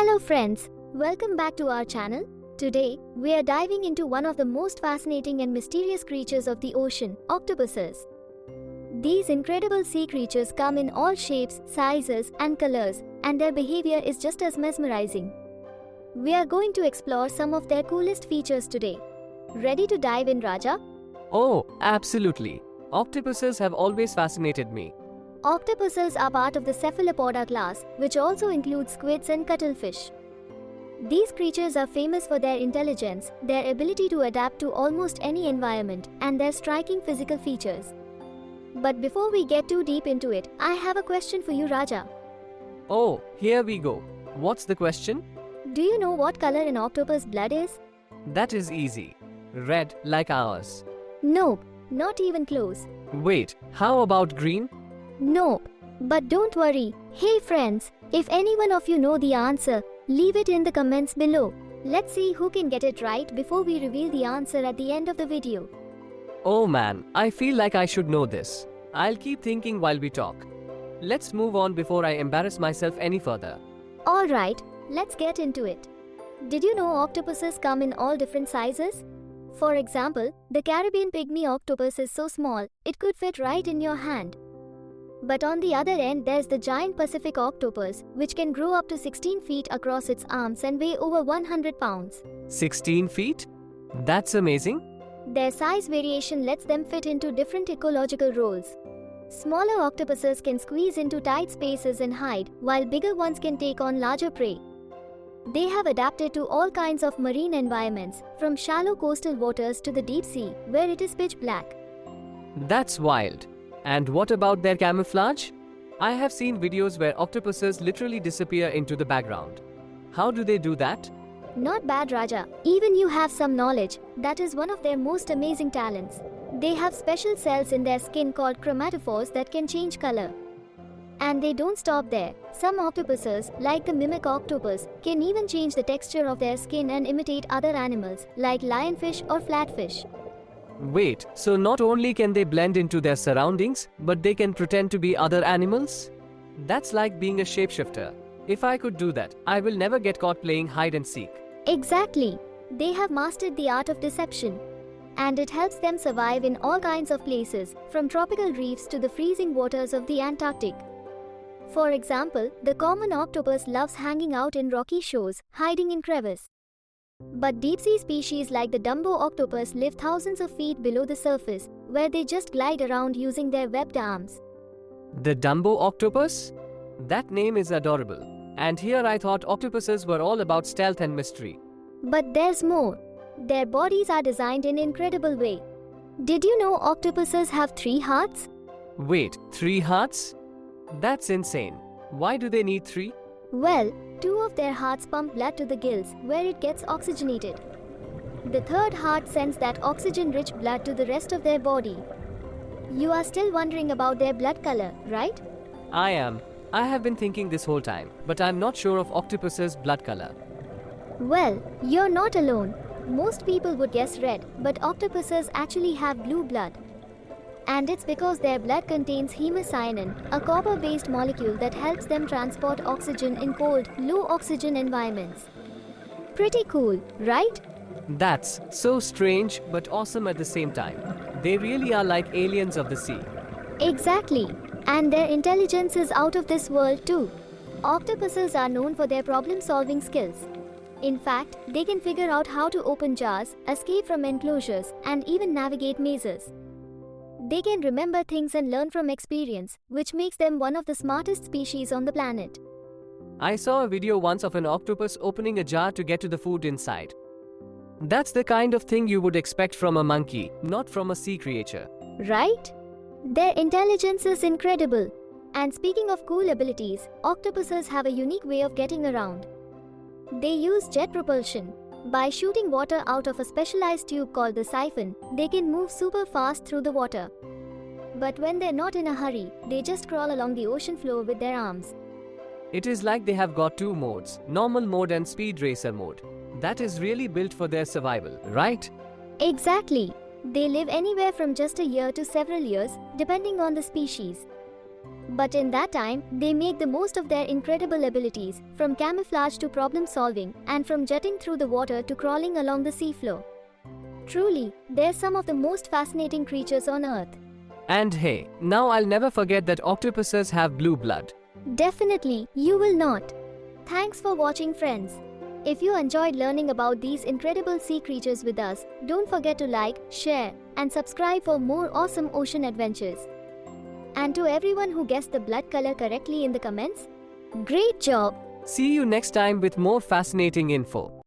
Hello friends, welcome back to our channel. Today, we are diving into one of the most fascinating and mysterious creatures of the ocean, octopuses. These incredible sea creatures come in all shapes, sizes, and colors, and their behavior is just as mesmerizing. We are going to explore some of their coolest features today. Ready to dive in, Raja? Oh, absolutely. Octopuses have always fascinated me. Octopuses are part of the cephalopoda class, which also includes squids and cuttlefish. These creatures are famous for their intelligence, their ability to adapt to almost any environment, and their striking physical features. But before we get too deep into it, I have a question for you, Raja. Oh, here we go. What's the question? Do you know what color an octopus blood is? That is easy. Red, like ours. Nope, not even close. Wait, how about green? Nope. But don't worry. Hey friends, if any one of you know the answer, leave it in the comments below. Let's see who can get it right before we reveal the answer at the end of the video. Oh man, I feel like I should know this. I'll keep thinking while we talk. Let's move on before I embarrass myself any further. Alright, let's get into it. Did you know octopuses come in all different sizes? For example, the Caribbean pygmy octopus is so small, it could fit right in your hand. But on the other end, there's the giant Pacific octopus, which can grow up to 16 feet across its arms and weigh over 100 pounds. 16 feet? That's amazing. Their size variation lets them fit into different ecological roles. Smaller octopuses can squeeze into tight spaces and hide, while bigger ones can take on larger prey. They have adapted to all kinds of marine environments, from shallow coastal waters to the deep sea, where it is pitch black. That's wild. And what about their camouflage? I have seen videos where octopuses literally disappear into the background. How do they do that? Not bad, Raja. Even you have some knowledge. That is one of their most amazing talents. They have special cells in their skin called chromatophores that can change color. And they don't stop there. Some octopuses, like the mimic octopus, can even change the texture of their skin and imitate other animals, like lionfish or flatfish. Wait, so not only can they blend into their surroundings, but they can pretend to be other animals? That's like being a shapeshifter. If I could do that, I will never get caught playing hide and seek. Exactly. They have mastered the art of deception. And it helps them survive in all kinds of places, from tropical reefs to the freezing waters of the Antarctic. For example, the common octopus loves hanging out in rocky shores, hiding in crevices. But deep-sea species like the Dumbo octopus live thousands of feet below the surface, where they just glide around using their webbed arms. The Dumbo octopus? That name is adorable. And here I thought octopuses were all about stealth and mystery. But there's more. Their bodies are designed in an incredible way. Did you know octopuses have 3 hearts? Wait, 3 hearts? That's insane. Why do they need 3? Well, 2 of their hearts pump blood to the gills, where it gets oxygenated. The 3rd heart sends that oxygen-rich blood to the rest of their body. You are still wondering about their blood color, right? I am. I have been thinking this whole time, but I'm not sure of octopus's blood color. Well, you're not alone. Most people would guess red, but octopuses actually have blue blood. And it's because their blood contains hemocyanin, a copper-based molecule that helps them transport oxygen in cold, low-oxygen environments. Pretty cool, right? That's so strange but awesome at the same time. They really are like aliens of the sea. Exactly. And their intelligence is out of this world too. Octopuses are known for their problem-solving skills. In fact, they can figure out how to open jars, escape from enclosures, and even navigate mazes. They can remember things and learn from experience, which makes them one of the smartest species on the planet. I saw a video once of an octopus opening a jar to get to the food inside. That's the kind of thing you would expect from a monkey, not from a sea creature. Right? Their intelligence is incredible. And speaking of cool abilities, octopuses have a unique way of getting around. They use jet propulsion. By shooting water out of a specialized tube called the siphon, they can move super fast through the water. But when they're not in a hurry, they just crawl along the ocean floor with their arms. It is like they have got 2 modes, normal mode and speed racer mode. That is really built for their survival, right? Exactly. They live anywhere from just a year to several years, depending on the species. But in that time, they make the most of their incredible abilities, from camouflage to problem solving, and from jetting through the water to crawling along the seafloor. Truly, they're some of the most fascinating creatures on Earth. And hey, now I'll never forget that octopuses have blue blood. Definitely, you will not. Thanks for watching, friends. If you enjoyed learning about these incredible sea creatures with us, don't forget to like, share, and subscribe for more awesome ocean adventures. And to everyone who guessed the blood color correctly in the comments, great job! See you next time with more fascinating info.